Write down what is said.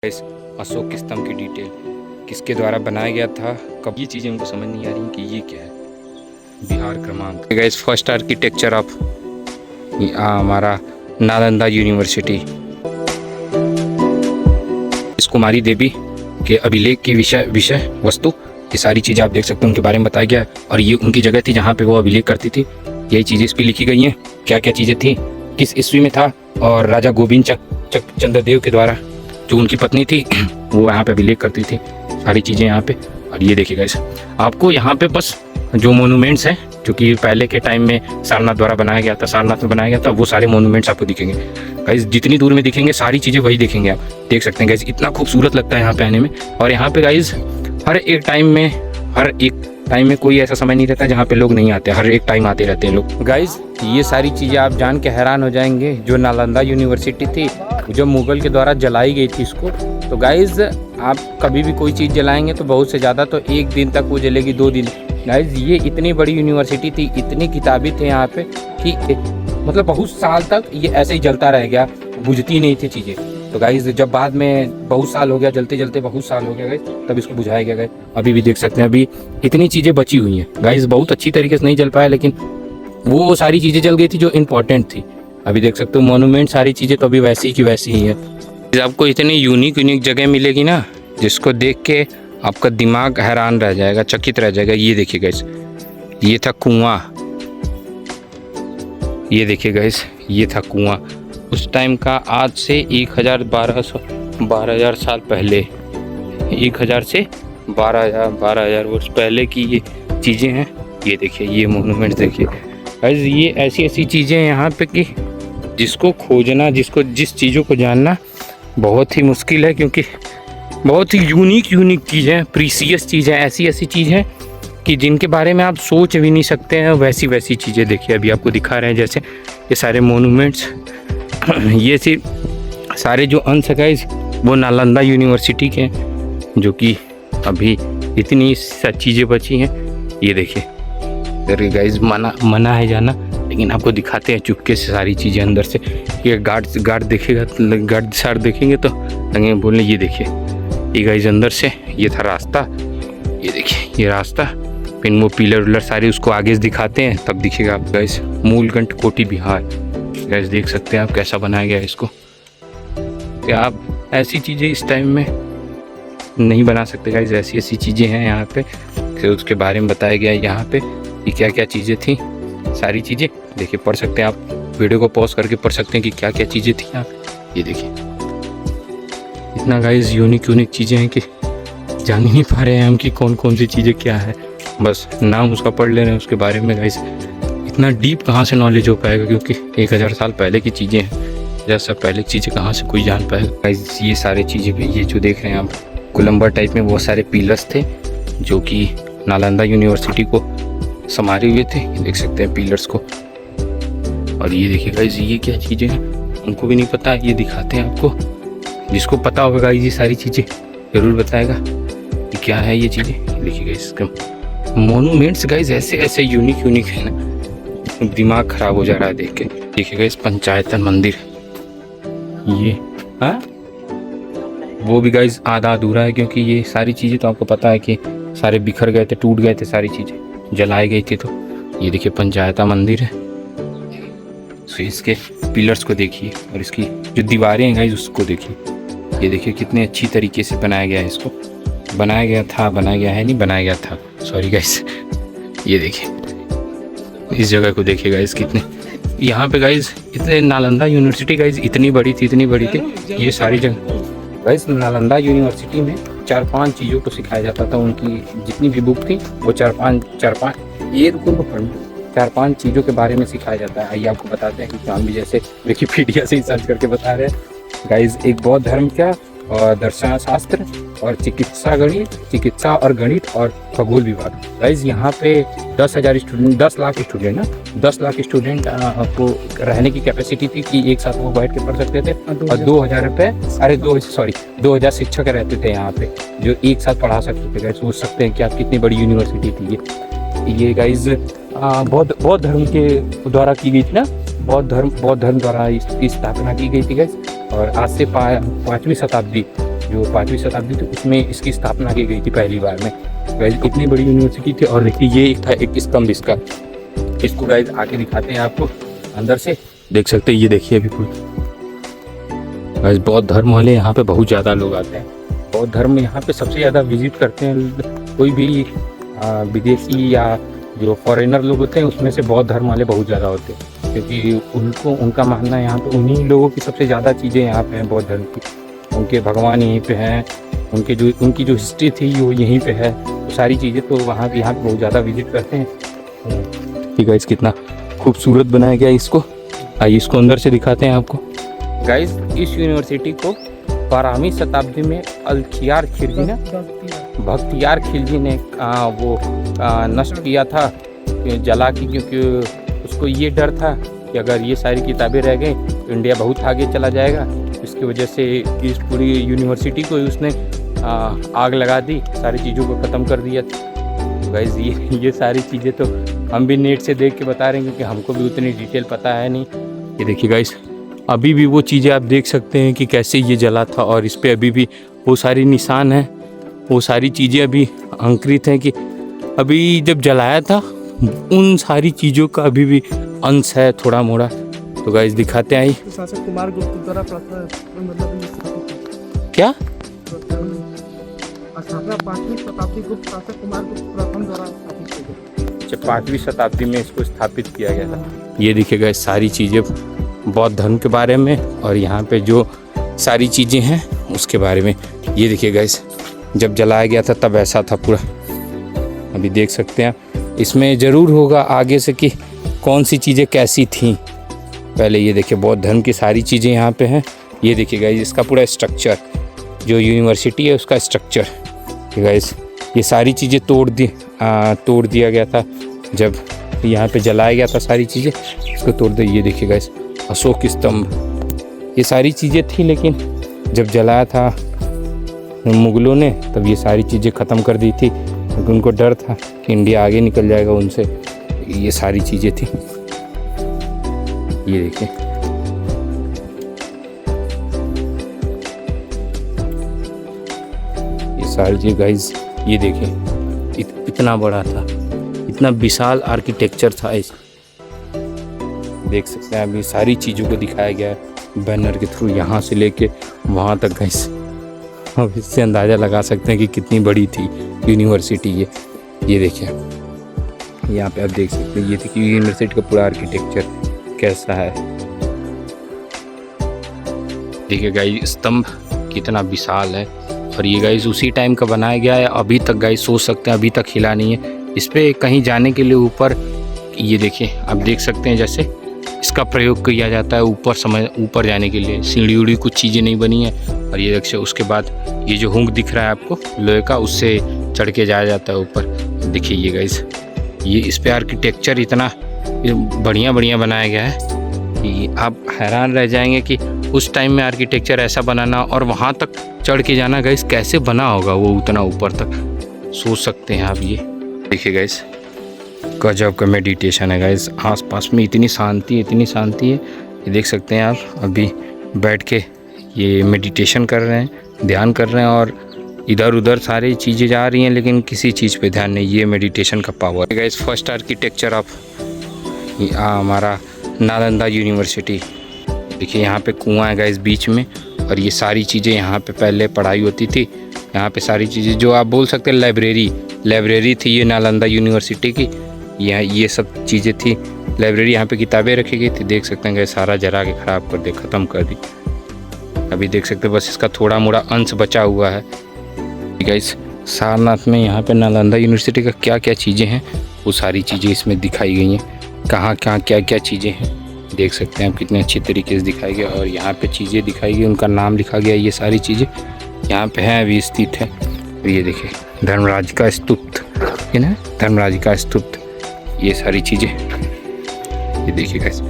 इस अशोक स्तंभ की डिटेल किसके द्वारा बनाया गया था, कब, ये चीज़ें हमको समझ नहीं आ रही कि ये क्या है। बिहार क्रमांक गाइस फर्स्ट आर्किटेक्चर ऑफ हमारा नालंदा यूनिवर्सिटी। इस कुमारी देवी के अभिलेख की विषय वस्तु ये सारी चीज़ें आप देख सकते हैं, उनके बारे में बताया गया है। और ये उनकी जगह थी जहाँ पे वो अभिलेख करती थी। यही चीज़ें इस पर लिखी गई हैं, क्या क्या चीज़ें थी, किस ईस्वी में था। और राजा गोविंद चंद्रदेव के द्वारा जो उनकी पत्नी थी वो यहाँ पे अभिलेख करती थी, सारी चीज़ें यहाँ पे। और ये देखिएगा इस आपको यहाँ पे बस जो मोनूमेंट्स हैं जो कि पहले के टाइम में सारनाथ द्वारा बनाया गया था, सारनाथ में बनाया गया था, वो सारे मोनूमेंट्स आपको दिखेंगे गाइस। जितनी दूर में दिखेंगे सारी चीज़ें वही देखेंगे, आप देख सकते हैं गाइस। इतना खूबसूरत लगता है यहाँ पे आने में। और यहाँ पे गाइस हर एक टाइम में कोई ऐसा समय नहीं रहता जहाँ पे लोग नहीं आते, हर एक टाइम आते रहते हैं लोग गाइस। ये सारी चीज़ें आप जान के हैरान हो जाएंगे। जो नालंदा यूनिवर्सिटी थी जो मुगल के द्वारा जलाई गई थी इसको, तो गाइस आप कभी भी कोई चीज़ जलाएंगे तो बहुत से ज़्यादा तो 1 दिन तक वो जलेगी, 2 दिन। गाइस ये इतनी बड़ी यूनिवर्सिटी थी, इतनी किताबें थे यहाँ पे कि मतलब बहुत साल तक ये ऐसे ही जलता रह गया, बुझती नहीं थी चीज़ें। तो गाइस जब बाद में बहुत साल हो गया, जलते जलते बहुत साल हो गया गाइस, तब इसको बुझाया गया गाइस। अभी भी देख सकते हैं अभी इतनी चीज़ें बची हुई हैं गाइस। बहुत अच्छी तरीके से नहीं जल पाया, लेकिन वो सारी चीज़ें जल गई थी जो इम्पोर्टेंट थी। अभी देख सकते हो मोनूमेंट, सारी चीज़ें तो अभी वैसी की वैसी ही है। आपको इतनी यूनिक जगह मिलेगी ना जिसको देख के आपका दिमाग हैरान रह जाएगा, चकित रह जाएगा। ये देखिए गाइस, ये था कुआं। ये देखिए गाइस, ये था कुआं उस टाइम का, आज से 1200 साल पहले, 1000 से 12,000 वर्ष पहले की ये चीज़ें हैं। ये देखिए, ये मोनूमेंट देखिए गाइस। ये ऐसी चीज़ें हैं यहाँ पे कि जिसको खोजना, जिस चीज़ों को जानना बहुत ही मुश्किल है, क्योंकि बहुत ही यूनिक चीज़ें हैं, प्रीसियस चीज़ें, ऐसी चीज़ें हैं कि जिनके बारे में आप सोच भी नहीं सकते हैं। वैसी चीज़ें देखिए अभी आपको दिखा रहे हैं, जैसे ये सारे मोनूमेंट्स। ये सिर्फ सारे जो अंश है गाइस वो नालंदा यूनिवर्सिटी के हैं, जो कि अभी इतनी चीज़ें बची हैं। ये देखिए अरे गाइस मना है जाना, लेकिन आपको दिखाते हैं चुपके से सारी चीज़ें अंदर से। ये गार्ड देखेगा, गार्ड सर देखेंगे तो लगेंगे बोलने। ये देखिए ये गाइस अंदर से ये था रास्ता, ये देखिए ये रास्ता। फिर वो पिलर सारे उसको आगे से दिखाते हैं, तब दिखेगा आप गाइस मूलगंठ कोटी बिहार। गाइस देख सकते हैं आप कैसा बनाया गया है इसको। क्या आप ऐसी चीज़ें इस टाइम में नहीं बना सकते गाइस, ऐसी चीज़ें हैं यहाँ पे। फिर उसके बारे में बताया गया है यहाँ पे कि क्या क्या चीज़ें थी, सारी चीज़ें देखिए, पढ़ सकते हैं आप। वीडियो को पॉज करके पढ़ सकते हैं कि क्या क्या चीज़ें थी यहाँ पे। ये देखिए इतना गाइस यूनिक चीज़ें हैं कि जान ही नहीं पा रहे हैं हम कि कौन सी चीज़ें क्या है। बस नाम उसका पढ़ ले रहे हैं, उसके बारे में गाइस इतना डीप कहाँ से नॉलेज हो पाएगा, क्योंकि 1000 साल पहले की चीज़ें हैं। 1000 साल पहले की चीज़ें कहाँ से कोई जान पाएगा गाइस। ये सारी चीज़ें भी, ये जो देख रहे हैं आप गुलंबर टाइप में बहुत सारे पिलर्स थे जो कि नालंदा यूनिवर्सिटी को संभाले हुए थे। देख सकते हैं पिलर्स को। और ये देखिए गाइस ये क्या चीज़ें हैं, उनको भी नहीं पता, ये दिखाते हैं आपको। जिसको पता होगा ये सारी चीज़ें ज़रूर बताएगा कि क्या है ये चीज़ें। देखिए गाइस इसका मोनूमेंट्स गाइस ऐसे यूनिक है ना, दिमाग खराब हो जा रहा है देख के। देखिए गाइस पंचायतन मंदिर, ये वो भी गाइस आधा अधूरा है, क्योंकि ये सारी चीज़ें तो आपको पता है कि सारे बिखर गए थे, टूट गए थे, सारी चीज़ें जलाई गई थी। तो ये देखिए पंचायता मंदिर है। तो इसके पिलर्स को देखिए और इसकी जो दीवारें हैं गाइस उसको देखिए। ये देखिए कितने अच्छी तरीके से बनाया गया है इसको। बनाया गया था, सॉरी गाइस। ये देखिए इस जगह को देखिए गाइस, कितने यहाँ पे गाइस इतने नालंदा यूनिवर्सिटी गाइस इतनी बड़ी थी। ये सारी जगह गाइस नालंदा यूनिवर्सिटी में 4-5 चीज़ों को सिखाया जाता था। उनकी जितनी भी बुक थी वो 4-5 ये रुको 4-5 चीज़ों के बारे में सिखाया जाता है। आइए आपको बताते हैं कि हम भी जैसे विकिपीडिया से ही सर्च करके बता रहे हैं गाइस। एक बौद्ध धर्म का और दर्शन शास्त्र और चिकित्सा और गणित और खगोल विभाग। गाइस यहाँ पे 10 लाख स्टूडेंट आपको रहने की कैपेसिटी थी कि एक साथ वो बैठ के पढ़ सकते थे। और 2000 शिक्षक रहते थे यहाँ पे जो एक साथ पढ़ा सकते थे। गाइस सोच सकते हैं कि आप कितनी बड़ी यूनिवर्सिटी थी ये गाइस। बौद्ध धर्म के द्वारा की गई थी ना, बौद्ध धर्म द्वारा इसकी स्थापना की गई थी गाइस। और आज से 5वीं शताब्दी जो 5वीं शताब्दी थी उसमें इसकी स्थापना की गई थी पहली बार में। गाइस इतनी बड़ी यूनिवर्सिटी थी। और देखिए ये एक था एक स्तंभ इसका, इसको गाइस आके दिखाते हैं आपको अंदर से, देख सकते हैं। ये देखिए अभी कुछ गाइस बौद्ध धर्म वाले यहाँ पे बहुत ज़्यादा लोग आते हैं। बौद्ध धर्म में यहाँ पे सबसे ज़्यादा विजिट करते हैं कोई भी विदेशी या जो फॉरेनर लोग होते हैं, उसमें से बौद्ध धर्म वाले बहुत ज़्यादा होते हैं, क्योंकि उनका मानना है यहाँ पे उन्हीं लोगों की सबसे ज़्यादा चीज़ें यहाँ पे हैं बौद्ध धर्म की। उनके भगवान यहीं पे हैं, उनकी जो हिस्ट्री थी वो यहीं पे है, तो सारी चीज़ें तो यहाँ पे बहुत ज़्यादा विजिट करते हैं। ठीक है, इस कितना खूबसूरत बनाया गया इसको। आइए इसको अंदर से दिखाते हैं आपको। गाइस इस यूनिवर्सिटी को 12वीं शताब्दी में बख्तियार खिलजी ने वो नष्ट किया था जला के, क्योंकि उसको ये डर था कि अगर ये सारी किताबें रह गई तो इंडिया बहुत आगे चला जाएगा। इसकी वजह से इस पूरी यूनिवर्सिटी को उसने आग लगा दी, सारी चीज़ों को ख़त्म कर दिया। तो गाइस ये सारी चीज़ें तो हम भी नेट से देख के बता रहे हैं, क्योंकि हमको भी उतनी डिटेल पता है नहीं। ये देखिए गाइस अभी भी वो चीज़ें आप देख सकते हैं कि कैसे ये जला था, और इस पर अभी भी वो सारी निशान हैं, वो सारी चीज़ें अभी अंकित हैं कि अभी जब जलाया था उन सारी चीज़ों का अभी भी अंश है थोड़ा मोड़ा। तो गाइस दिखाते हैं। शासक कुमार गुप्त द्वारा क्या स्थापना 5वीं शताब्दी गुप्त शासक कुमार गुप्त प्रथम द्वारा स्थापित की गई। अच्छा 5वीं शताब्दी में इसको स्थापित किया गया था। ये दिखेगा इस सारी चीज़ें बौद्ध धर्म के बारे में, और यहाँ पे जो सारी चीज़ें हैं उसके बारे में। ये देखिएगा इस जब जलाया गया था तब ऐसा था पूरा। अभी देख सकते हैं इसमें ज़रूर होगा आगे से कि कौन सी चीज़ें कैसी थी पहले। ये देखिए बौद्ध धर्म की सारी चीज़ें यहाँ पे हैं। ये देखिएगा इसका पूरा स्ट्रक्चर, जो यूनिवर्सिटी है उसका स्ट्रक्चर। गाइस ये सारी चीज़ें तोड़ दिया गया था जब यहाँ पे जलाया गया था, सारी चीज़ें इसको तोड़ दिया। ये देखिए गाइस अशोक स्तंभ, ये सारी चीज़ें थी, लेकिन जब जलाया था मुगलों ने तब ये सारी चीज़ें ख़त्म कर दी थी, क्योंकि उनको डर था कि इंडिया आगे निकल जाएगा उनसे। ये सारी चीज़ें थी। ये देखिए ये सारी चीज़ गाइस, ये देखिए इतना बड़ा था, इतना विशाल आर्किटेक्चर था इस। देख सकते हैं अभी सारी चीज़ों को दिखाया गया है बैनर के थ्रू, यहाँ से लेके वहाँ तक गाइस। अब इससे अंदाज़ा लगा सकते हैं कि कितनी बड़ी थी यूनिवर्सिटी ये देखिए यहाँ पे आप देख सकते हैं। ये देखिए यूनिवर्सिटी का पूरा आर्किटेक्चर कैसा है। देखिए गाइस स्तंभ कितना विशाल है, और ये गाइस उसी टाइम का बनाया गया है। अभी तक गाइस सोच सकते हैं अभी तक हिला नहीं है। इस पर कहीं जाने के लिए ऊपर ये देखिए आप देख सकते हैं जैसे इसका प्रयोग किया जाता है ऊपर जाने के लिए। सीढ़ी उड़ी कुछ चीज़ें नहीं बनी है। और ये देखिए उसके बाद ये जो हुंक दिख रहा है आपको लोहे का, उससे चढ़ के जाया जाता है ऊपर। देखिए ये गाइस ये इस पे आर्किटेक्चर इतना बढ़िया बनाया गया है कि आप हैरान रह जाएंगे कि उस टाइम में आर्किटेक्चर ऐसा बनाना और वहाँ तक चढ़ के जाना गाइस कैसे बना होगा वो उतना ऊपर तक, सोच सकते हैं आप। ये देखिए गाइस गजब का मेडिटेशन है गाइस। आसपास में इतनी शांति है। ये देख सकते हैं आप अभी बैठ के ये मेडिटेशन कर रहे हैं, ध्यान कर रहे हैं, और इधर उधर सारी चीज़ें जा रही हैं लेकिन किसी चीज़ पे ध्यान नहीं। ये मेडिटेशन का पावर है गाइस। फर्स्ट आर्किटेक्चर ऑफ हमारा नालंदा यूनिवर्सिटी। देखिए यहाँ पे कुआं है गाइस बीच में, और ये सारी चीज़ें यहाँ पे पहले पढ़ाई होती थी। यहाँ पे सारी चीज़ें जो आप बोल सकते हैं लाइब्रेरी थी ये नालंदा यूनिवर्सिटी की। यहाँ ये सब चीज़ें थी, लाइब्रेरी। यहाँ पे किताबें रखी गई थी। देख सकते हैं गाइस सारा जला के ख़राब कर दे, ख़त्म कर दी। अभी देख सकते हैं बस इसका थोड़ा मोड़ा अंश बचा हुआ है गाइस। सारनाथ में यहाँ पे नालंदा यूनिवर्सिटी का क्या क्या चीज़ें हैं वो सारी चीज़ें इसमें दिखाई गई हैं। कहाँ क्या चीज़ें हैं देख सकते हैं आप, कितने अच्छे तरीके से दिखाई गया। और यहाँ पे चीज़ें दिखाई गई, उनका नाम लिखा गया। ये सारी चीज़ें यहाँ पे हैं, अभी स्थित है। ये देखिए धर्मराज का स्तूप, ये ना धर्मराज का स्तूप, ये सारी चीज़ें ये देखिए गाइस।